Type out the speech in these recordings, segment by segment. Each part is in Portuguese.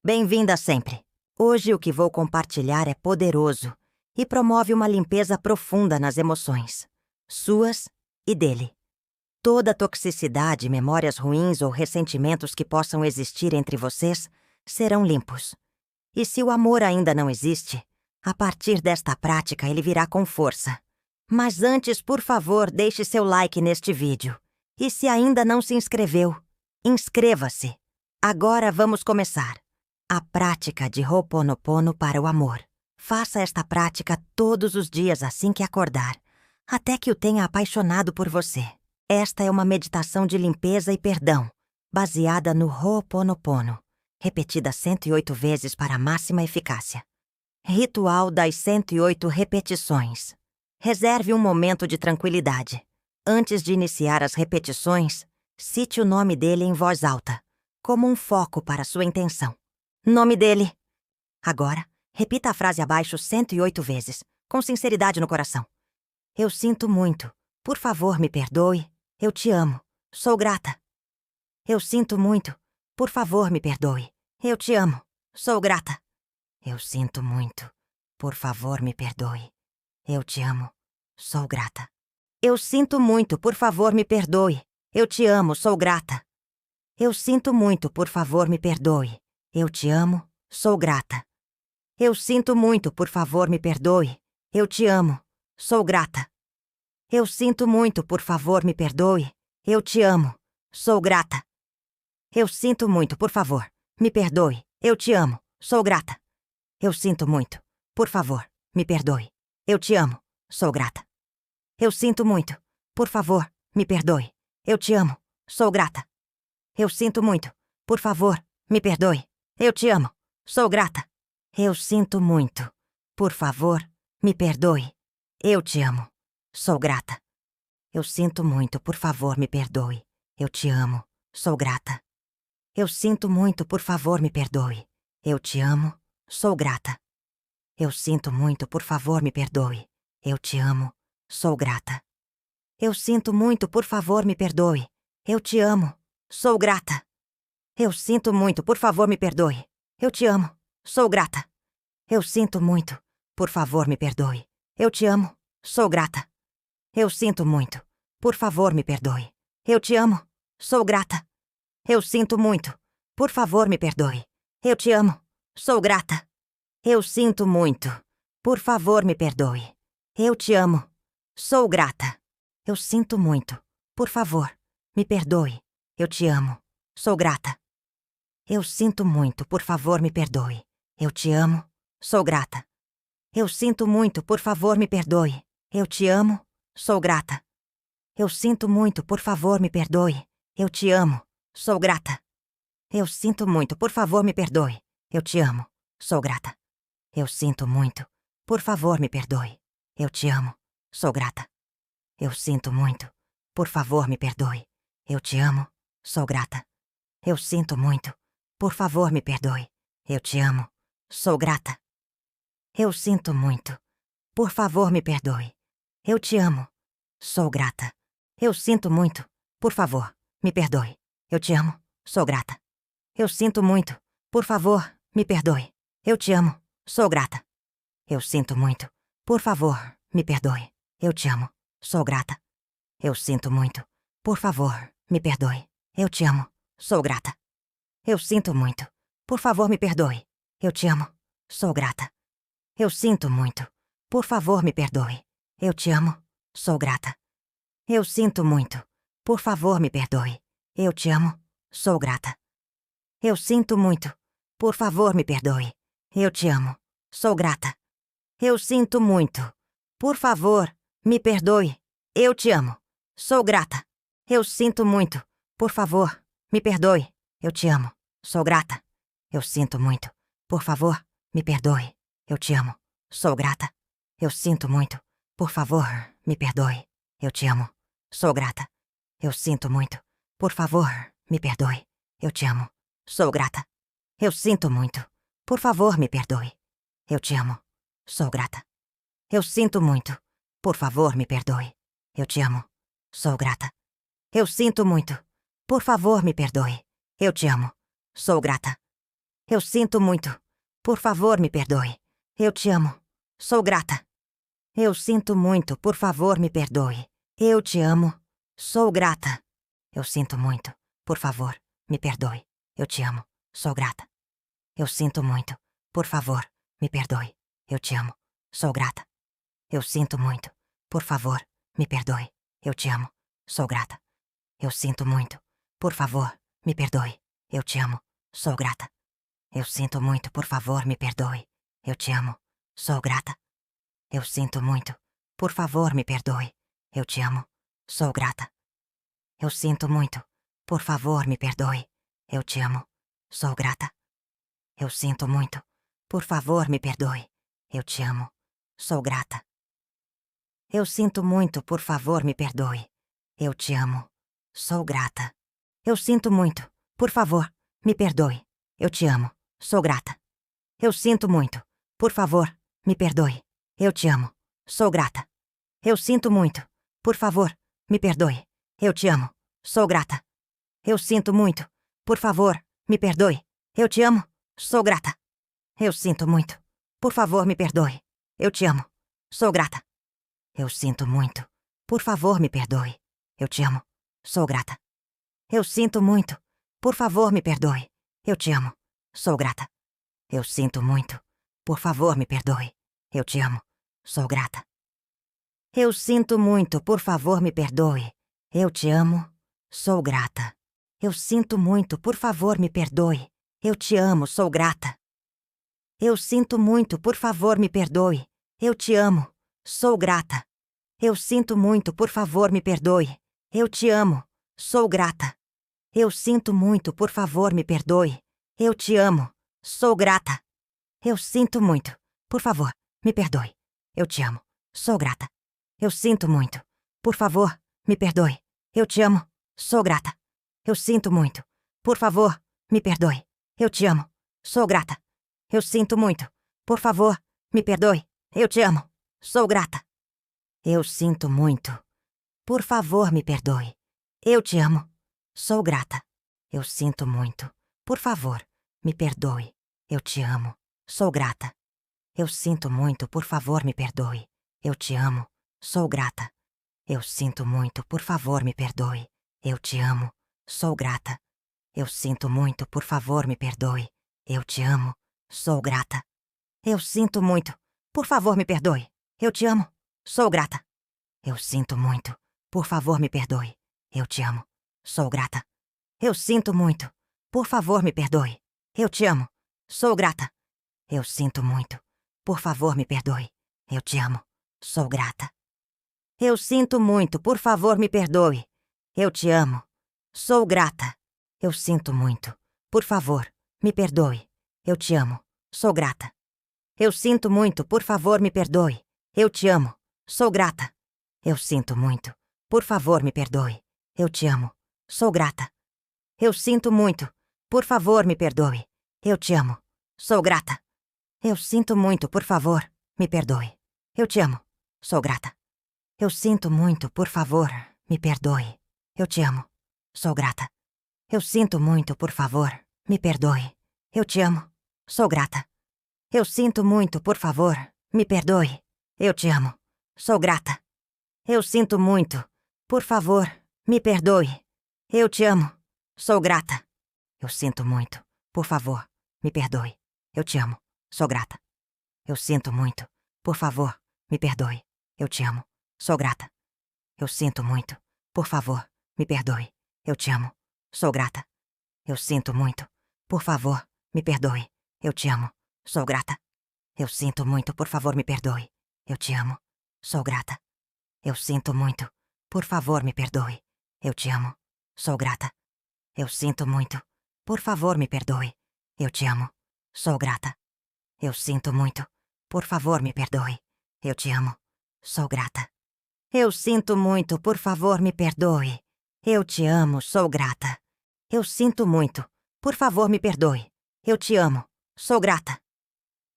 Bem-vinda sempre. Hoje o que vou compartilhar é poderoso e promove uma limpeza profunda nas emoções, suas e dele. Toda toxicidade, memórias ruins ou ressentimentos que possam existir entre vocês serão limpos. E se o amor ainda não existe, a partir desta prática ele virá com força. Mas antes, por favor, deixe seu like neste vídeo. E se ainda não se inscreveu, inscreva-se. Agora vamos começar. A prática de Ho'oponopono para o amor. Faça esta prática todos os dias assim que acordar, até que o tenha apaixonado por você. Esta é uma meditação de limpeza e perdão, baseada no Ho'oponopono, repetida 108 vezes para máxima eficácia. Ritual das 108 repetições. Reserve um momento de tranquilidade. Antes de iniciar as repetições, cite o nome dele em voz alta, como um foco para sua intenção. Nome dele. Agora, repita a frase abaixo 108 vezes, com sinceridade no coração. Eu sinto muito. Por favor, me perdoe. Eu te amo. Sou grata. Eu sinto muito. Por favor, me perdoe. Eu te amo. Sou grata. Eu sinto muito. Por favor, me perdoe. Eu te amo. Sou grata. Eu sinto muito. Por favor, me perdoe. Eu te amo. Sou grata. Eu sinto muito. Por favor, me perdoe. Eu te amo. Sou grata. Eu sinto muito. Por favor, me perdoe. Eu te amo. Sou grata. Eu sinto muito. Por favor, me perdoe. Eu te amo. Sou grata. Eu sinto muito. Por favor, me perdoe. Eu te amo. Sou grata. Eu sinto muito. Por favor, me perdoe. Eu te amo. Sou grata. Eu sinto muito. Por favor, me perdoe. Eu te amo. Sou grata. Eu sinto muito. Por favor, me perdoe. Eu te amo. Sou grata. Eu sinto muito. Por favor, me perdoe. Eu te amo. Sou grata. Eu sinto muito. Por favor, me perdoe. Eu te amo. Sou grata. Eu sinto muito. Por favor, me perdoe. Eu te amo. Sou grata. Eu sinto muito. Por favor, me perdoe. Eu te amo. Sou grata. Eu sinto muito. Por favor, me perdoe. Eu te amo. Sou grata. Eu sinto muito. Por favor, me perdoe. Eu te amo. Sou grata. Eu sinto muito. Por favor, me perdoe. Eu te amo. Sou grata. Eu sinto muito. Por favor, me perdoe. Eu te amo. Sou grata. Eu sinto muito. Por favor, me perdoe. Eu te amo. Sou grata. Eu sinto muito. Por favor, me perdoe. Eu te amo. Sou grata. Eu sinto muito. Por favor, me perdoe. Eu te amo. Sou grata. Eu sinto muito. Por favor, me perdoe. Eu te amo. Sou grata. Eu sinto muito. Por favor, me perdoe. Eu te amo. Sou grata. Eu sinto muito. Por favor, me perdoe. Eu te amo. Sou grata. Eu sinto muito. Por favor, me perdoe. Eu te amo. Sou grata. Eu sinto muito. Por favor, me perdoe. Eu te amo. Sou grata. Eu sinto muito. Por favor, me perdoe. Eu te amo. Sou grata. Eu sinto muito. Por favor, me perdoe. Eu te amo. Sou grata. Eu sinto muito. Por favor, me perdoe. Eu te amo. Sou grata. Eu sinto muito. Por favor, me perdoe. Eu te amo. Sou grata. Eu sinto muito. Por favor, me perdoe. Eu te amo. Sou grata. Eu sinto muito. Por favor, me perdoe. Eu te amo. Sou grata. Eu sinto muito. Por favor, me perdoe. Eu te amo. Sou grata. Eu sinto muito. Por favor, me perdoe. Eu te amo. Sou grata. Eu sinto muito. Por favor, me perdoe. Eu te amo. Sou grata. Eu sinto muito. Por favor, me perdoe. Eu te amo. Sou grata. Eu sinto muito. Por favor, me perdoe. Eu te amo. Sou grata. Eu sinto muito. Por favor, me perdoe. Eu te amo. Sou grata. Eu sinto muito. Por favor, me perdoe. Eu te amo. Sou grata. Eu sinto muito. Por favor, me perdoe. Eu te amo. Sou grata. Eu sinto muito. Por favor, me perdoe. Eu te amo. Sou grata. Eu sinto muito. Por favor, me perdoe. Eu te amo. Sou grata. Eu sinto muito. Por favor, me perdoe. Eu te amo. Sou grata. Eu sinto muito. Por favor, me perdoe. Eu te amo. Sou grata. Eu sinto muito. Por favor, me perdoe. Eu te amo. Sou grata. Eu sinto muito. Por favor, me perdoe. Eu te amo. Sou grata. Eu sinto muito. Por favor, me perdoe. Eu te amo. Sou grata. Eu sinto muito. Por favor, me perdoe. Eu te amo. Sou grata. Eu sinto muito. Por favor, me perdoe. Eu te amo. Sou grata. Eu sinto muito. Por favor, me perdoe. Eu te amo. Sou grata. Eu sinto muito. Por favor, me perdoe. Eu te amo. Sou grata. Eu sinto muito. Por favor, me perdoe. Eu te amo. Sou grata. Eu sinto muito. Por favor, me perdoe. Eu te amo. Sou grata. Eu sinto muito. Por favor, me perdoe. Eu te amo. Sou grata. Eu sinto muito. Por favor, me perdoe. Eu te amo. Sou grata. Eu sinto muito. Por favor, me perdoe. Eu te amo. Sou grata. Eu sinto muito. Por favor, me perdoe. Eu te amo. Sou grata. Eu sinto muito. Por favor, me perdoe. Eu te amo. Sou grata. Eu sinto muito. Por favor, me perdoe. Eu te amo. Sou grata. Eu sinto muito. Por favor, me perdoe. Eu te amo. Sou grata. Eu sinto muito. Por favor, me perdoe. Eu te amo. Sou grata. Eu sinto muito. Por favor, me perdoe. Eu te amo. Sou grata. Eu sinto muito. Por favor, me perdoe. Eu te amo. Sou grata. Eu sinto muito. Por favor, me perdoe. Eu te amo. Sou grata. Eu sinto muito. Por favor, me perdoe. Eu te amo. Sou grata. Eu sinto muito. Por favor, me perdoe. Eu te amo. Sou grata. Eu sinto muito. Por favor, me perdoe. Eu te amo. Sou grata. Eu sinto muito. Por favor, me perdoe. Eu te amo. Sou grata. Eu sinto muito. Por favor, me perdoe. Eu te amo. Sou grata. Eu sinto muito. Por favor, me perdoe. Eu te amo. Sou grata. Eu sinto muito. Por favor, me perdoe. Eu te amo. Sou grata. Eu sinto muito. Por favor, me perdoe. Eu te amo. Sou grata. Eu sinto muito. Por favor, me perdoe. Eu te amo. Sou grata. Eu sinto muito. Por favor, me perdoe. Eu te amo. Sou grata. Eu sinto muito. Por favor, me perdoe. Eu te amo. Sou grata. Eu sinto muito. Por favor, me perdoe. Eu te amo. Sou grata. Eu sinto muito. Por favor, me perdoe. Eu te amo. Sou grata. Eu sinto muito. Por favor, me perdoe. Eu te amo. Sou grata. Eu sinto muito. Por favor, me perdoe. Eu te amo. Sou grata. Eu sinto muito. Por favor, me perdoe. Eu te amo. Sou grata. Eu sinto muito. Por favor, me perdoe. Eu te amo. Sou grata. Eu sinto muito. Por favor, me perdoe. Eu te amo. Sou grata. Eu sinto muito. Por favor, me perdoe. Eu te amo. Sou grata. Eu sinto muito. Por favor, me perdoe. Eu te amo. Sou grata. Eu sinto muito. Por favor, me perdoe. Eu te amo. Sou grata. Eu sinto muito. Por favor, me perdoe. Eu te amo. Sou grata. Eu sinto muito. Por favor, me perdoe. Eu te amo. Sou grata. Eu sinto muito. Por favor, me perdoe. Eu te amo. Sou grata. Eu sinto muito. Por favor, me perdoe. Eu te amo. Sou grata. Eu sinto muito. Por favor, me perdoe. Eu te amo. Sou grata. Eu sinto muito. Por favor, me perdoe. Eu te amo. Sou grata. Eu sinto muito. Por favor, me perdoe. Eu te amo. Sou grata. Eu sinto muito. Por favor, me perdoe. Eu te amo. Sou grata. Eu sinto muito. Por favor, me perdoe. Eu te amo. Sou grata. Eu sinto muito. Por favor, me perdoe. Eu te amo. Sou grata. Eu sinto muito. Por favor, me perdoe. Eu te amo. Sou grata. Eu sinto muito. Por favor, me perdoe. Eu te amo. Sou grata. Eu sinto muito. Por favor, me perdoe. Eu te amo. Sou grata. Eu sinto muito. Por favor, me perdoe. Eu te amo. Sou grata. Eu sinto muito. Por favor, me perdoe. Eu te amo. Sou grata. Eu sinto muito. Por favor, me perdoe. Eu te amo. Sou grata. Eu sinto muito. Por favor, me perdoe. Eu te amo. Sou grata.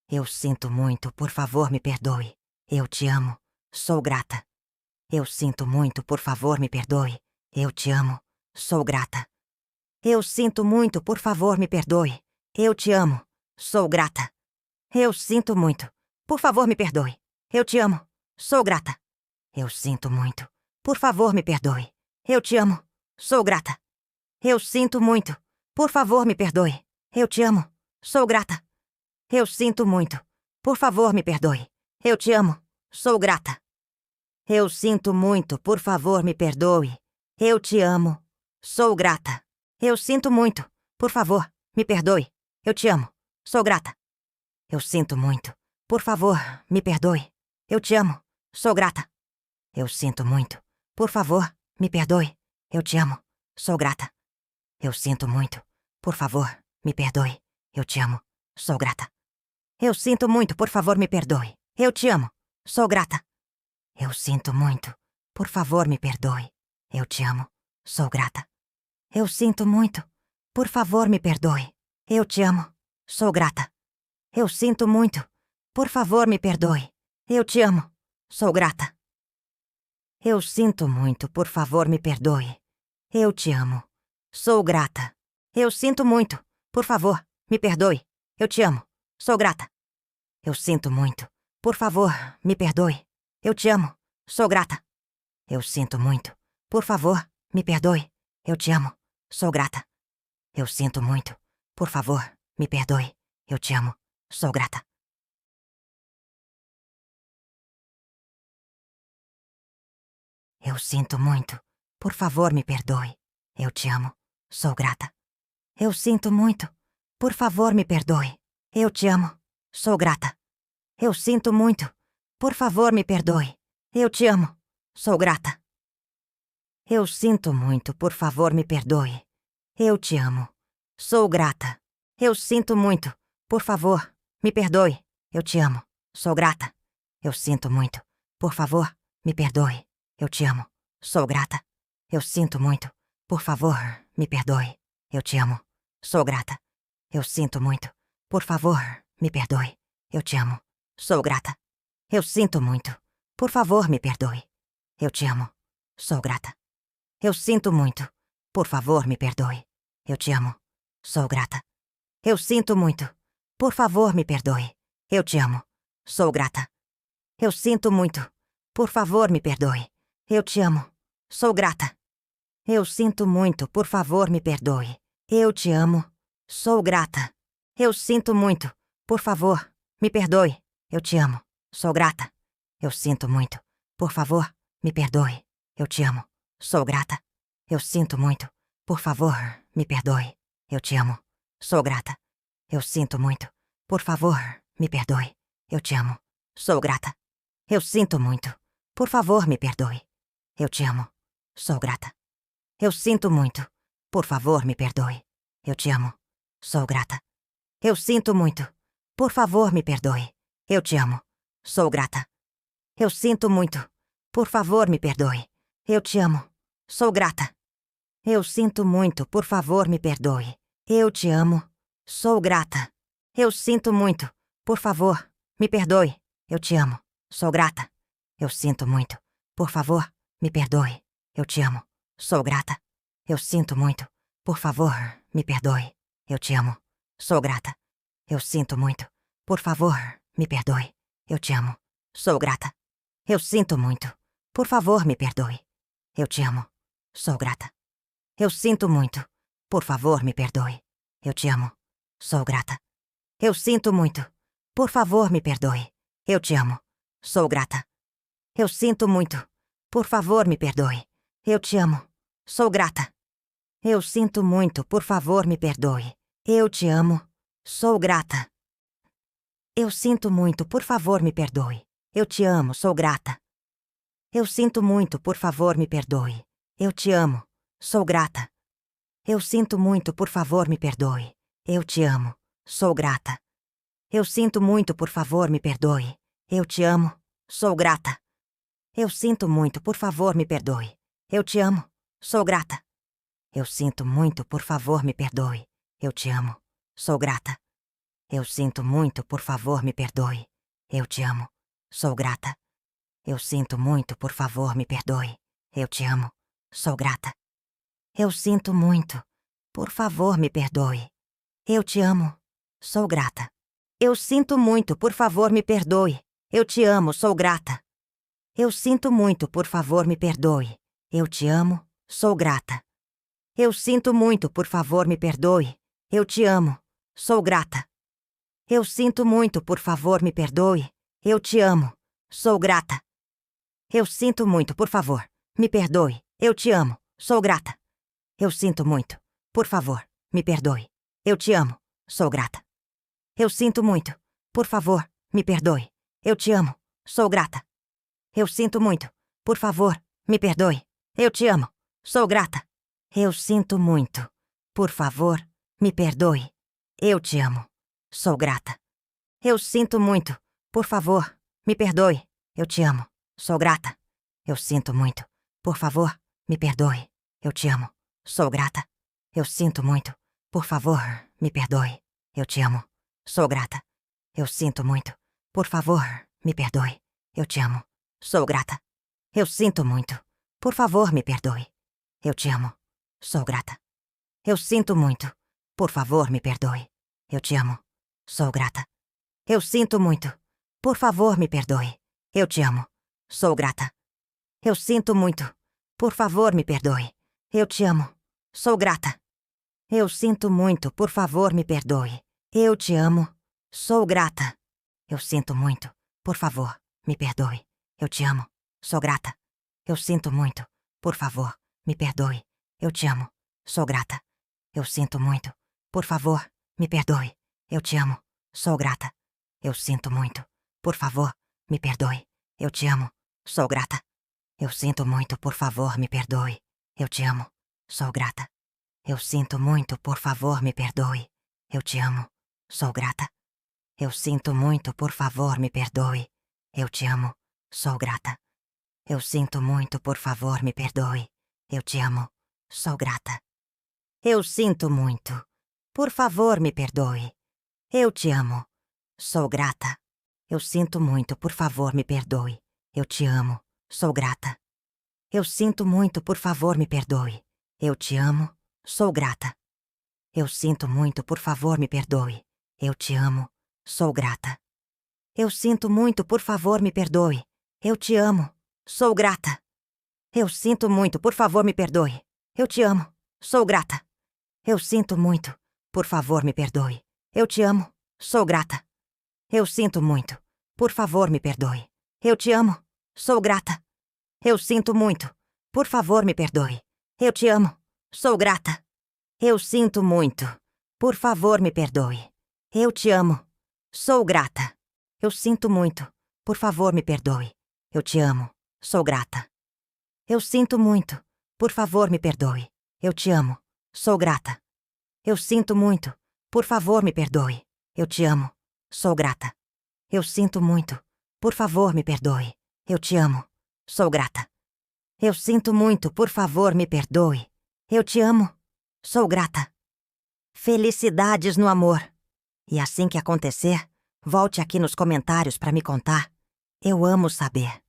Eu sinto muito. Por favor, me perdoe. Eu te amo. Sou grata. Eu sinto muito. Por favor, me perdoe. Eu te amo. Sou grata. Eu sinto muito. Por favor, me perdoe. Eu te amo. Sou grata. Eu sinto muito. Por favor, me perdoe. Eu te amo. Sou grata. Eu sinto muito. Por favor, me perdoe. Eu te amo. Sou grata. Eu sinto muito. Por favor, me perdoe. Eu te amo. Sou grata. Eu sinto muito. Por favor, me perdoe. Eu te amo. Sou grata. Eu sinto muito. Por favor, me perdoe. Eu te amo. Sou grata. Eu sinto muito. Por favor, me perdoe. Eu te amo. Sou grata. Eu sinto muito. Por favor, me perdoe. Eu te amo. Sou grata. Eu sinto muito. Por favor, me perdoe. Eu te amo. Sou grata. Eu sinto muito. Por favor, me perdoe. Eu te amo. Sou grata. Eu sinto muito. Por favor, me perdoe. Eu te amo. Sou grata. Eu sinto muito. Por favor, me perdoe. Eu te amo. Sou grata. Eu sinto muito. Por favor, me perdoe. Eu te amo. Sou grata. Eu sinto muito. Por favor, me perdoe. Eu te amo. Sou grata. Eu sinto muito. Por favor, me perdoe. Eu te amo. Sou grata. Eu sinto muito. Por favor, me perdoe. Eu te amo. Sou grata. Eu sinto muito. Por favor, me perdoe. Eu te amo. Sou grata. Eu sinto muito. Por favor, me perdoe. Eu te amo. Sou grata. Eu sinto muito. Por favor, me perdoe. Eu te amo. Sou grata. Eu sinto muito. Por favor, me perdoe. Eu te amo. Sou grata. Eu sinto muito. Por favor, me perdoe. Eu te amo. Sou grata. Eu sinto muito. Por favor, me perdoe. Eu te amo. Sou grata. Eu sinto muito. Por favor, me perdoe. Eu te amo. Sou grata. Eu sinto muito. Por favor, me perdoe. Eu te amo. Sou grata. Eu sinto muito. Por favor, me perdoe. Eu te amo. Sou grata. Eu sinto muito. Por favor, me perdoe. Eu te amo. Sou grata. Eu sinto muito. Por favor, me perdoe. Eu te amo. Sou grata. Eu sinto muito. Por favor, me perdoe. Eu te amo. Sou grata. Eu sinto muito. Por favor, me perdoe. Eu te amo. Sou grata. Eu sinto muito. Por favor, me perdoe. Eu te amo. Sou grata. Eu sinto muito. Por favor, me perdoe. Eu te amo. Sou grata. Eu sinto muito. Por favor, me perdoe. Eu te amo. Sou grata. Eu sinto muito. Por favor, me perdoe. Eu te amo. Sou grata. Eu sinto muito. Por favor, me perdoe. Eu te amo. Sou grata. Eu sinto muito. Por favor, me perdoe. Eu te amo. Sou grata. Eu sinto muito. Por favor, me perdoe. Eu te amo. Sou grata. Eu sinto muito. Por favor, me perdoe. Eu te amo. Sou grata. Eu sinto muito. Por favor, me perdoe. Eu te amo. Sou grata. Eu sinto muito. Por favor, me perdoe. Eu te amo. Sou grata. Eu sinto muito. Por favor, me perdoe. Eu te amo. Sou grata. Eu sinto muito. Por favor, me perdoe. Eu te amo. Sou grata. Eu sinto muito. Por favor, me perdoe. Eu te amo. Sou grata. Eu sinto muito. Por favor, me perdoe. Eu te amo. Sou grata. Eu sinto muito. Por favor, me perdoe. Eu te amo. Sou grata. Eu sinto muito. Por favor, me perdoe. Eu te amo. Sou grata. Eu sinto muito. Por favor, me perdoe. Eu te amo. Sou grata. Eu sinto muito. Por favor, me perdoe. Eu te amo. Sou grata. Eu sinto muito. Por favor, me perdoe. Eu te amo. Sou grata. Eu sinto muito. Por favor, me perdoe. Eu te amo. Sou grata. Eu sinto muito. Por favor, me perdoe. Eu te amo. Sou grata. Eu sinto muito. Por favor, me perdoe. Eu te amo. Sou grata. Eu sinto muito. Por favor, me perdoe. Eu te amo. Sou grata. Eu sinto muito. Por favor, me perdoe. Eu te amo. Sou grata. Eu sinto muito. Por favor, me perdoe. Eu te amo. Sou grata. Eu sinto muito. Por favor, me perdoe. Eu te amo. Sou grata. Eu sinto muito. Por favor, me perdoe. Eu te amo. Sou grata. Eu sinto muito. Por favor, me perdoe. Eu te amo. Sou grata. Eu sinto muito. Por favor, me perdoe. Eu te amo. Sou grata. Eu sinto muito. Por favor, me perdoe. Eu te amo. sou grata. Eu sinto muito, por favor, me perdoe. Eu te amo, sou grata. Eu sinto muito, por favor, me perdoe. Eu te amo, sou grata. Eu sinto muito, por favor, me perdoe. Eu te amo, sou grata. Eu sinto muito, por favor, me perdoe. Eu te amo, sou grata. Eu sinto muito, por favor, me perdoe. Eu te amo, sou grata. Eu sinto muito, por favor, me perdoe. Eu te amo, sou grata. Eu sinto muito, por favor, me perdoe. Eu te amo, sou grata. Eu sinto muito, por favor, me perdoe. Eu te amo, sou grata. Eu sinto muito, por favor, me perdoe. Eu te amo, sou grata. Eu sinto muito, por favor, me perdoe. Eu te amo, sou grata. Eu sinto muito, por favor, me perdoe. Eu te amo, sou grata. Eu sinto muito, por favor, me perdoe. Eu te amo, sou grata. Eu sinto muito, por favor, me perdoe. Eu te amo, sou grata. Eu sinto muito, por favor, me perdoe. Eu te amo, sou grata. Eu sinto muito, por favor, me perdoe. Eu te amo, sou grata. Eu sinto muito, por favor, me perdoe. Eu te amo, sou grata. Eu sinto muito, por favor, me perdoe. Eu te amo, sou grata. Eu sinto muito, por favor, me perdoe. Eu te amo, sou grata. Eu sinto muito, por favor, me perdoe. Eu te amo, sou grata. Eu sinto muito, por favor, me perdoe. Eu te amo, sou grata. Eu sinto muito, por favor, me perdoe. Eu te amo, sou grata. Eu sinto muito, por favor, me perdoe. Eu te amo, sou grata. Eu sinto muito, por favor, me perdoe. Eu te amo, sou grata. Eu sinto muito, por favor, me perdoe. Eu te amo, sou grata. Eu sinto muito, por favor, me perdoe. Eu te amo, sou grata. Eu sinto muito, por favor, me perdoe. Eu te amo, sou grata. Eu sinto muito, por favor, me perdoe. Eu te amo, sou grata. Eu sinto muito, por favor, me perdoe. Eu te amo, sou grata. Eu sinto muito, por favor, me perdoe. Eu te amo, sou grata. Eu sinto muito, por favor, me perdoe. Eu te amo, sou grata. Eu sinto muito, por favor, me perdoe. Eu te amo, sou grata. Eu sinto muito, por favor, me perdoe. Eu te amo, sou grata. Eu sinto muito, por favor, me perdoe. Eu te amo, sou grata. Eu sinto muito, por favor, me perdoe. Eu te amo, sou grata. Eu sinto muito, por favor, me perdoe. Eu te amo, sou grata. Eu sinto muito, por favor, me perdoe. Eu te amo, sou grata. Eu sinto muito, por favor, me perdoe. Eu te amo, sou grata. Eu sinto muito, por favor, me perdoe. Eu te amo, sou grata. Eu sinto muito, por favor, me perdoe. Eu te amo, sou grata. Eu sinto muito, por favor, me perdoe. Eu te amo, sou grata. Eu sinto muito, por favor, me perdoe. Eu te amo, sou grata. Felicidades no amor. E assim que acontecer, volte aqui nos comentários para me contar. Eu amo saber.